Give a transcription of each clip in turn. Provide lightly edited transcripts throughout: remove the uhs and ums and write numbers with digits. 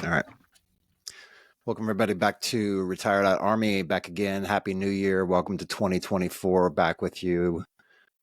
All right. Welcome, everybody, back to Retired Out Army. Back again. Happy New Year. Welcome to 2024. Back with you,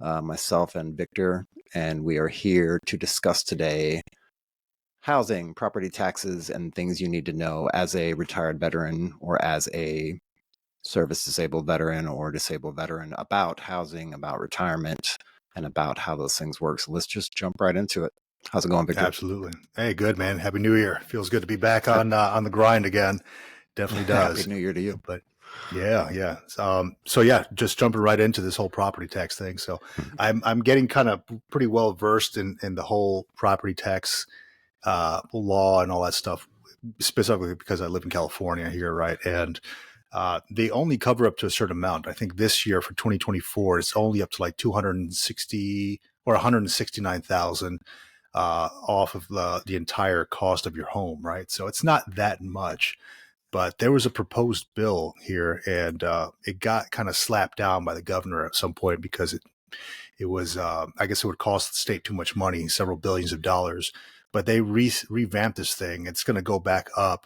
myself and Victor. And we are here to discuss today housing, property taxes, and things you need to know as a retired veteran or as a service disabled veteran or disabled veteran about housing, about retirement, and about how those things work. So let's just jump right into it. How's it going, Victor? Absolutely. Hey, good, man. Happy New Year. Feels good to be back on the grind again. Definitely does. Happy New Year to you. But yeah. So yeah, just jumping right into this whole property tax thing. So I'm getting kind of pretty well versed in the whole property tax law and all that stuff, specifically because I live in California here, right? And they only cover up to a certain amount. I think this year for 2024, it's only up to like 260 or 169,000 off of the entire cost of your home, right? So it's not that much, but there was a proposed bill here, and it got kind of slapped down by the governor at some point because it was I guess it would cost the state too much money, several billions of dollars. But they revamped this thing. It's going to go back up.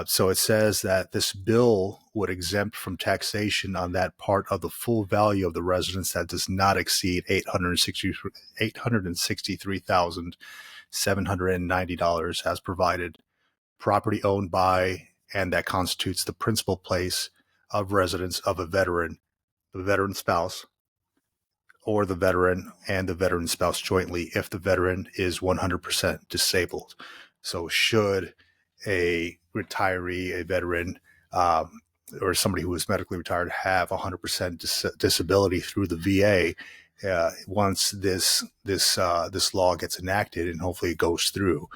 So it says that this bill would exempt from taxation on that part of the full value of the residence that does not exceed $863,790 as provided, property owned by and that constitutes the principal place of residence of a veteran, the veteran's spouse, or the veteran and the veteran's spouse jointly if the veteran is 100% disabled. So should a retiree, a veteran, or somebody who is medically retired have 100% disability through the VA, once this law gets enacted and hopefully it goes through,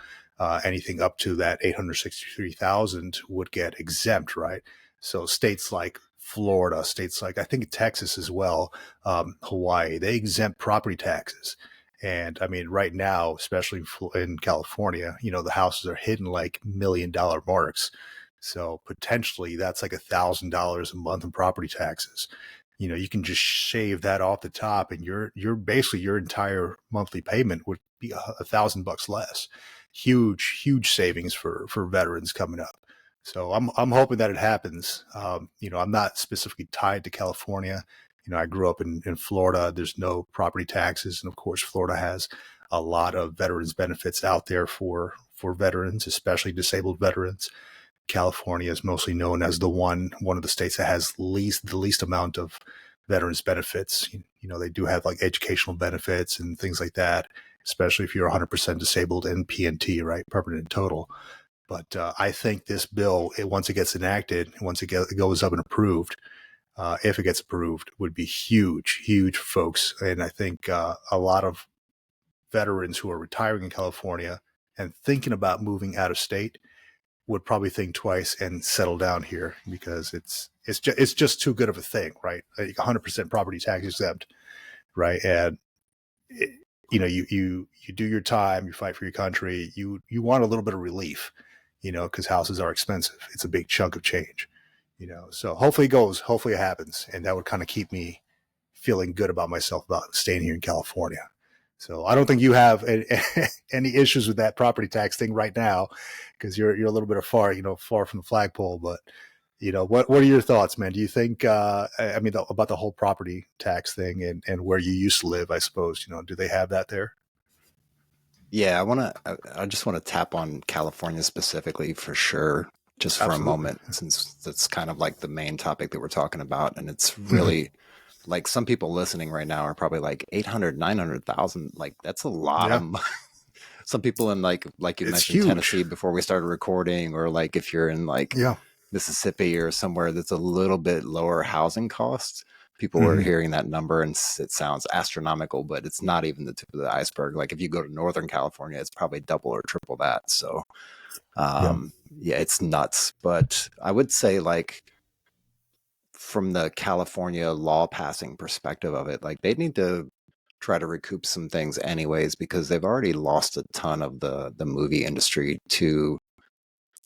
anything up to that 863,000 would get exempt, right? So states like Florida, states like I think Texas as well, Hawaii, they exempt property taxes. And I mean, right now, especially in California, the houses are hitting like $1 million marks. So potentially that's like $1,000 a month in property taxes. You can just shave that off the top, and you're basically your entire monthly payment would be $1,000 less. Huge savings for veterans coming up. So I'm hoping that it happens. I'm not specifically tied to California. I grew up in Florida. There's no property taxes. And of course, Florida has a lot of veterans benefits out there for veterans, especially disabled veterans. California is mostly known as one of the states that has the least amount of veterans benefits. They do have like educational benefits and things like that, especially if you're 100% disabled and PNT, right? Permanent and total. But I think this bill, once it gets enacted, once it goes up and approved, if it gets approved, would be huge for folks. And I think a lot of veterans who are retiring in California and thinking about moving out of state would probably think twice and settle down here because it's just too good of a thing, right? Like 100% property tax exempt, right? And you do your time, you fight for your country, you want a little bit of relief, because houses are expensive. It's a big chunk of change. So hopefully it happens. And that would kind of keep me feeling good about myself about staying here in California. So I don't think you have any issues with that property tax thing right now, because you're a little bit far from the flagpole. But, what are your thoughts, man? Do you think, about the whole property tax thing and where you used to live, I suppose, do they have that there? Yeah, I just want to tap on California specifically for sure, just for Absolutely. a moment, since that's kind of like the main topic that we're talking about. And it's really like some people listening right now are probably like 800, 900,000. Like that's a lot of money. Some people in like you It's mentioned huge. Tennessee before we started recording, or like if you're in like Mississippi or somewhere that's a little bit lower housing costs, people are hearing that number and it sounds astronomical, but it's not even the tip of the iceberg. Like if you go to Northern California, it's probably double or triple that. So yeah, it's nuts. But I would say like from the California law passing perspective of it, like they need to try to recoup some things anyways, because they've already lost a ton of the movie industry to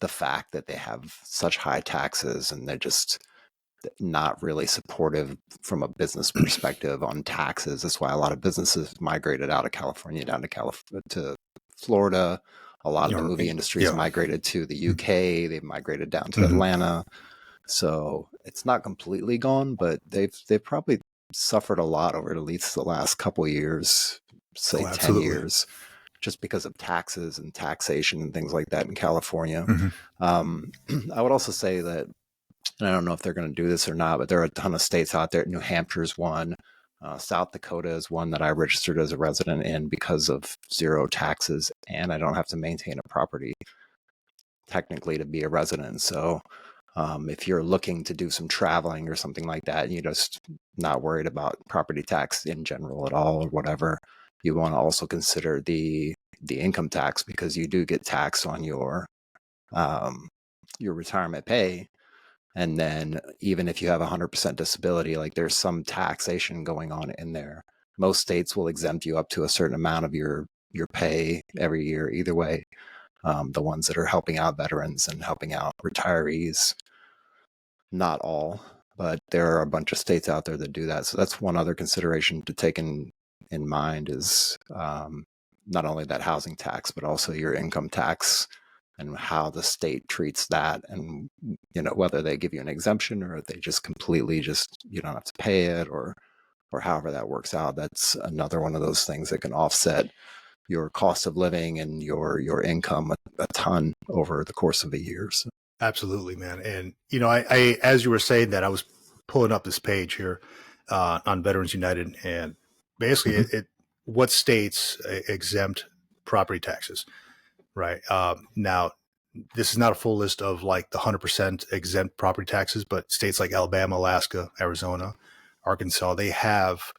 the fact that they have such high taxes and they're just not really supportive from a business perspective on taxes. That's why a lot of businesses migrated out of California down to Florida, A lot of the movie industry's migrated to the UK. They've migrated down to Atlanta. So it's not completely gone, but they've probably suffered a lot over at least the last couple of years, say 10 years, just because of taxes and taxation and things like that in California. I would also say that, and I don't know if they're going to do this or not, but there are a ton of states out there. New Hampshire's one. South Dakota is one that I registered as a resident in because of zero taxes, and I don't have to maintain a property technically to be a resident. So if you're looking to do some traveling or something like that, and you're just not worried about property tax in general at all or whatever, you want to also consider the income tax, because you do get taxed on your retirement pay. And then even if you have 100% disability, like there's some taxation going on in there. Most states will exempt you up to a certain amount of your pay every year, either way. The ones that are helping out veterans and helping out retirees, not all, but there are a bunch of states out there that do that. So that's one other consideration to take in mind is not only that housing tax, but also your income tax and how the state treats that, and whether they give you an exemption or if they just completely you don't have to pay it, or however that works out. That's another one of those things that can offset your cost of living and your income a ton over the course of a year. So. Absolutely, man. And I as you were saying that, I was pulling up this page here on Veterans United, and basically what states exempt property taxes. Right. Now, this is not a full list of like the 100% exempt property taxes, but states like Alabama, Alaska, Arizona, Arkansas, they have,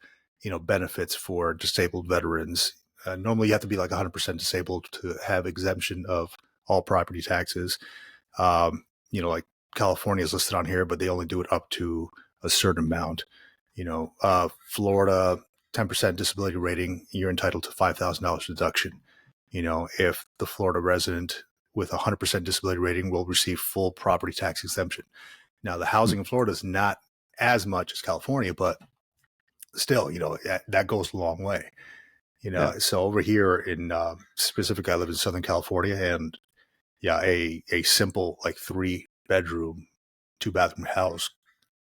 benefits for disabled veterans. Normally, you have to be like 100% disabled to have exemption of all property taxes. Like California is listed on here, but they only do it up to a certain amount. Florida, 10% disability rating, you're entitled to $5,000 deduction. If the Florida resident with 100% disability rating will receive full property tax exemption. Now, the housing in Florida is not as much as California, but still, that goes a long way. So over here in specifically, I live in Southern California, and a simple like 3-bedroom, 2-bathroom house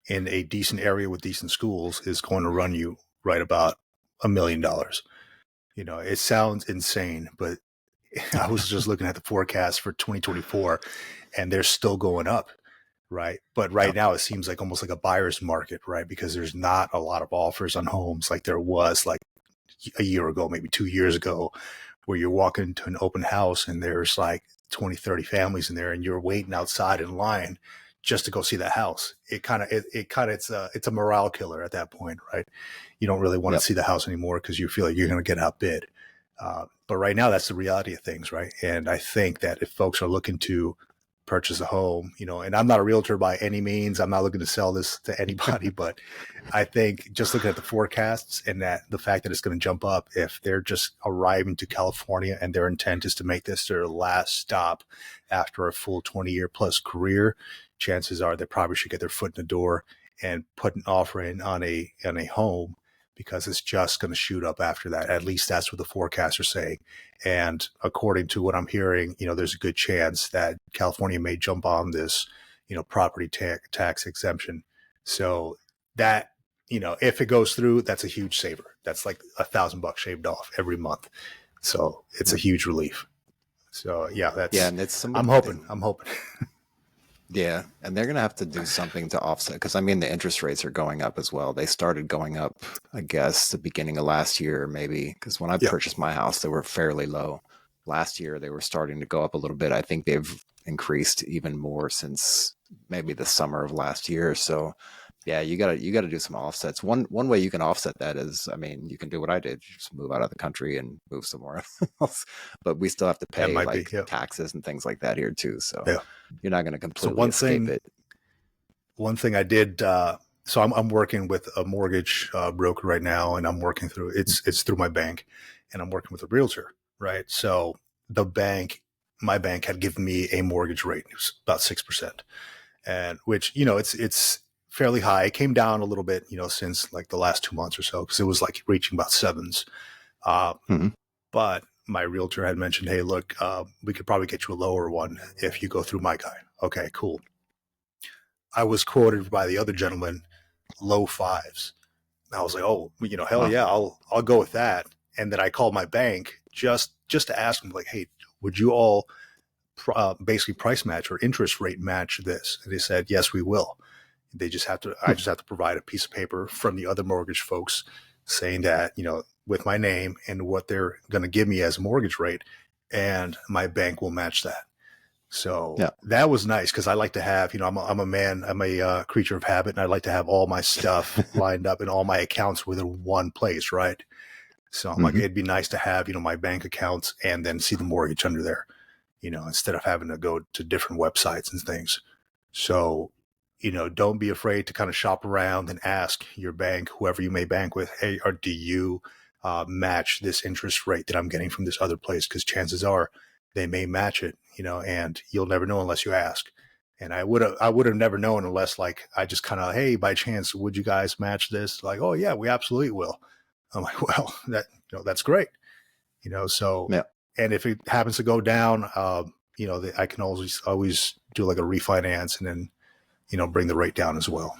in a decent area with decent schools is going to run you right about $1 million. It sounds insane, but I was just looking at the forecast for 2024 and they're still going up, right? But right now it seems like almost like a buyer's market, right? Because there's not a lot of offers on homes like there was like a year ago, maybe 2 years ago, where you're walking into an open house and there's like 20, 30 families in there and you're waiting outside in line just to go see that house. It's a morale killer at that point, right? You don't really want to see the house anymore because you feel like you're going to get outbid. But right now, that's the reality of things, right? And I think that if folks are looking to purchase a home, and I'm not a realtor by any means, I'm not looking to sell this to anybody, but I think just looking at the forecasts and that the fact that it's going to jump up, if they're just arriving to California and their intent is to make this their last stop after a full 20-year plus career, chances are they probably should get their foot in the door and put an offer in on a home, because it's just going to shoot up after that. At least that's what the forecasts are saying. And according to what I'm hearing, there's a good chance that California may jump on this, property tax exemption. So that, if it goes through, that's a huge saver. That's like $1,000 shaved off every month. So it's a huge relief. So and it's I'm hoping. Yeah, and they're going to have to do something to offset, because the interest rates are going up as well. They started going up, I guess, the beginning of last year, maybe, because when I purchased my house, they were fairly low. Last year, they were starting to go up a little bit. I think they've increased even more since maybe the summer of last year. So, yeah, you got to do some offsets. One way you can offset that is, you can do what I did, just move out of the country and move somewhere else. But we still have to pay taxes and things like that here too. So you're not going to completely escape it. One thing I did, so I'm working with a mortgage broker right now, and I'm working through it's through my bank, and I'm working with a realtor, right? So my bank had given me a mortgage rate. It was about 6%, and which it's fairly high. It came down a little bit, since like the last 2 months or so, because it was like reaching about 7s. But my realtor had mentioned, hey, look, we could probably get you a lower one if you go through my guy. Okay, cool. I was quoted by the other gentleman low fives. I was like, oh, hell yeah, I'll go with that. And then I called my bank just to ask them, like, hey, would you all basically price match or interest rate match this? And they said, yes, we will. I just have to provide a piece of paper from the other mortgage folks saying that, with my name and what they're going to give me as a mortgage rate, and my bank will match that. So that was nice, because I like to have, I'm a man, I'm a creature of habit, and I like to have all my stuff lined up and all my accounts within one place, right? So I'm like, it'd be nice to have, my bank accounts and then see the mortgage under there, instead of having to go to different websites and things. So, don't be afraid to kind of shop around and ask your bank, whoever you may bank with, hey, or do you match this interest rate that I'm getting from this other place? Because chances are they may match it, and you'll never know unless you ask. And I would have never known unless, like, I just kind of, hey, by chance, would you guys match this? Like, oh yeah, we absolutely will. I'm like, well, that's great, so, and if it happens to go down, I can always do like a refinance and then, bring the rate down as well.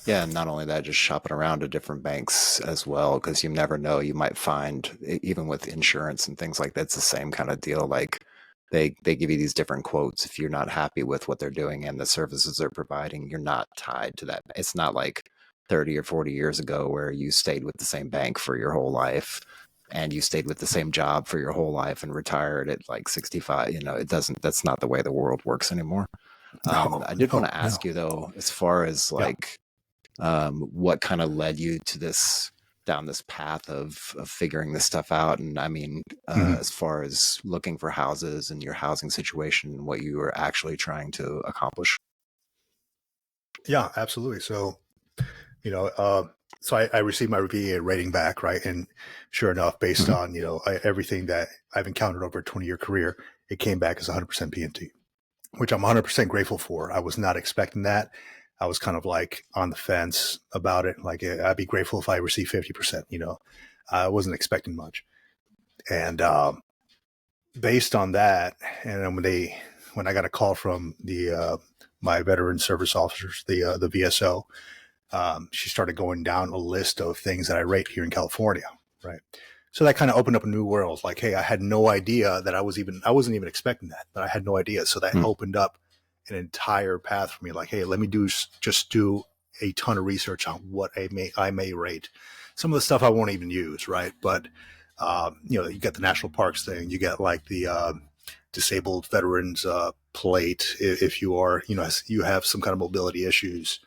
Yeah, and not only that, just shopping around to different banks as well, because you never know. You might find, even with insurance and things like that, it's the same kind of deal. Like they give you these different quotes. If you're not happy with what they're doing and the services they're providing, you're not tied to that. It's not like 30 or 40 years ago where you stayed with the same bank for your whole life and you stayed with the same job for your whole life and retired at like 65. That's not the way the world works anymore. I did want to ask you though, as far as like, what kind of led you to down this path of figuring this stuff out? And I mean, as far as looking for houses and your housing situation and what you were actually trying to accomplish. Yeah, absolutely. So, I received my VA rating back, right? And sure enough, based on, everything that I've encountered over a 20-year career, it came back as 100% PNT, which I'm 100% grateful for. I was not expecting that. I was kind of like on the fence about it. Like, I'd be grateful if I received 50%, I wasn't expecting much. And based on that, and when I got a call from my veteran service officers, the VSO, she started going down a list of things that I rate here in California, right? So that kind of opened up a new world. Like, hey, I had no idea that I wasn't even expecting that, but I had no idea. So that opened up an entire path for me. Like, hey, let me just do a ton of research on what I may rate. Some of the stuff I won't even use, right? But you got the national parks thing. You got like the disabled veterans plate if you are, you have some kind of mobility issues.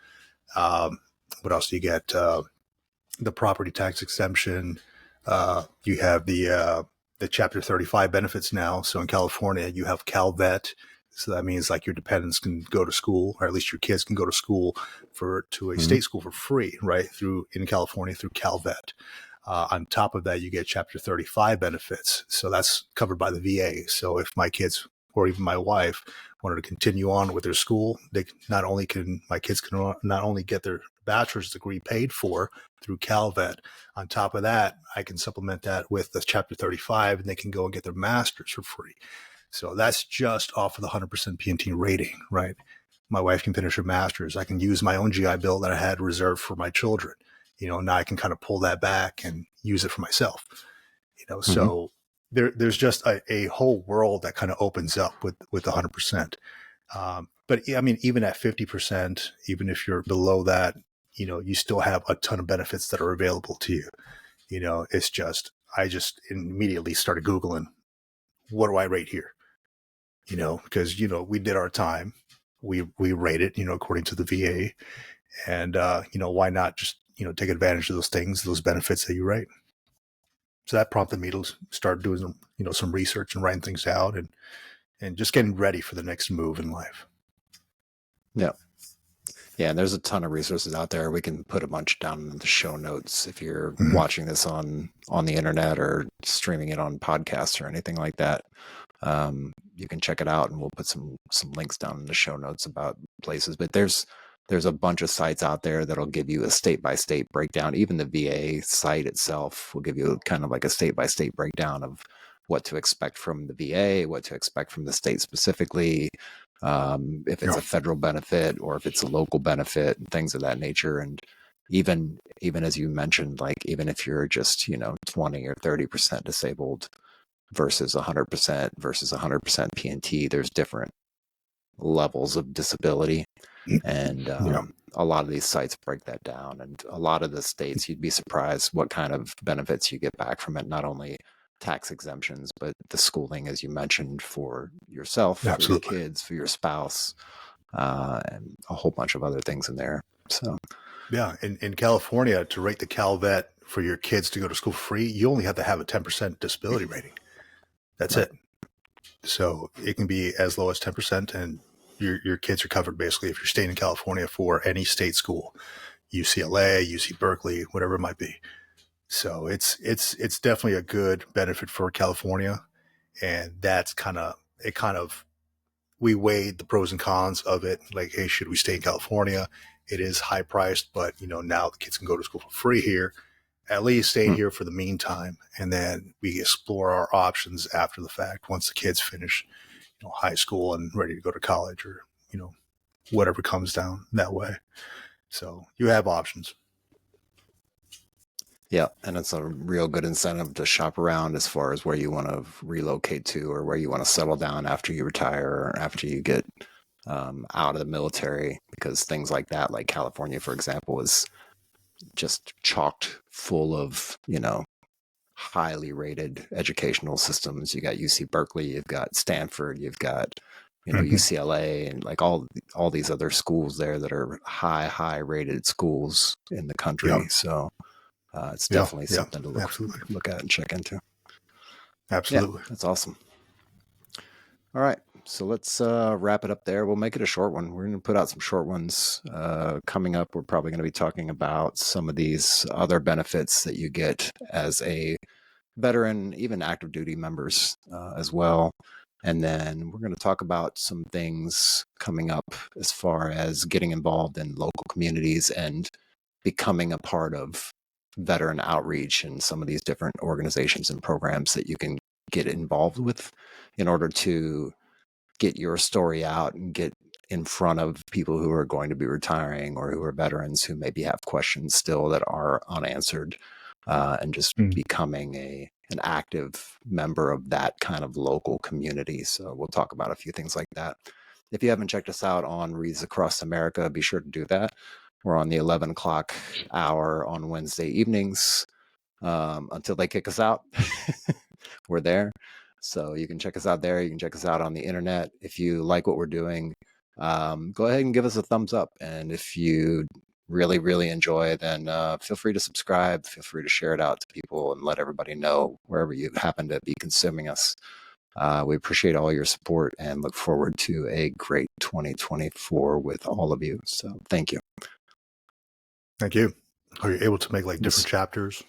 What else do you get? The property tax exemption. You have the Chapter 35 benefits now. So in California, you have CalVet. So that means like your dependents can go to school, or at least your kids can go to school to a state school for free, right? In California through CalVet. On top of that, you get Chapter 35 benefits. So that's covered by the VA. So if my kids or even my wife wanted to continue on with their school, my kids can not only get their bachelor's degree paid for through CalVet. On top of that, I can supplement that with the Chapter 35, and they can go and get their master's for free. So that's just off of the 100% PNT rating, right? My wife can finish her master's. I can use my own GI Bill that I had reserved for my children. Now I can kind of pull that back and use it for myself. So there's just a whole world that kind of opens up with 100%. But I mean, even at 50%, even if you're below that, you still have a ton of benefits that are available to you. I just immediately started Googling, what do I rate here? Because, we did our time, we rate it, according to the VA, and, why not just, take advantage of those things, those benefits that you rate. So that prompted me to start doing, some research and writing things out and just getting ready for the next move in life. Yeah. Yeah. And there's a ton of resources out there. We can put a bunch down in the show notes if you're watching this on the internet or streaming it on podcasts or anything like that. You can check it out, and we'll put some links down in the show notes about places. But there's there's a bunch of sites out there that'll give you a state-by-state breakdown. Even the VA site itself will give you kind of like a state-by-state breakdown of what to expect from the VA, what to expect from the state specifically, if it's a federal benefit or if it's a local benefit and things of that nature. And even as you mentioned, like even if you're just, 20 or 30% disabled versus 100% versus 100% P&T, there's different levels of disability. And a lot of these sites break that down. And a lot of the states, you'd be surprised what kind of benefits you get back from it. Not only tax exemptions, but the schooling, as you mentioned, for yourself, for your kids, for your spouse, and a whole bunch of other things in there. So, yeah, in California, to rate the CalVet for your kids to go to school free, you only have to have a 10% disability rating. That's it. So it can be as low as 10%, and your kids are covered basically if you're staying in California for any state school, UCLA, UC Berkeley, whatever it might be. So it's definitely a good benefit for California, and that's we weighed the pros and cons of it. Like, hey, should we stay in California? It is high priced, but now the kids can go to school for free here. At least stay here for the meantime, and then we explore our options after the fact once the kids finish, high school and ready to go to college, or whatever comes down that way. So you have options. Yeah, and it's a real good incentive to shop around as far as where you want to relocate to or where you want to settle down after you retire or after you get out of the military, because things like that, like California, for example, is just chocked full of, highly rated educational systems. You got UC Berkeley, you've got Stanford, you've got, UCLA, and like all these other schools there that are high rated schools in the country. Yeah. So it's definitely something to look at and check into. Absolutely. Yeah, that's awesome. All right. So let's wrap it up there. We'll make it a short one. We're going to put out some short ones coming up. We're probably going to be talking about some of these other benefits that you get as a veteran, even active duty members as well. And then we're going to talk about some things coming up as far as getting involved in local communities and becoming a part of veteran outreach and some of these different organizations and programs that you can get involved with in order to get your story out and get in front of people who are going to be retiring or who are veterans who maybe have questions still that are unanswered, and just becoming an active member of that kind of local community. So we'll talk about a few things like that. If you haven't checked us out on Wreaths Across America, be sure to do that. We're on the 11 o'clock hour on Wednesday evenings until they kick us out. We're there. So you can check us out there. You can check us out on the internet. If you like what we're doing, go ahead and give us a thumbs up. And if you really enjoy, then feel free to subscribe. Feel free to share it out to people and let everybody know wherever you happen to be consuming us. We appreciate all your support and look forward to a great 2024 with all of you. So thank you. Thank you. Are you able to make like different chapters?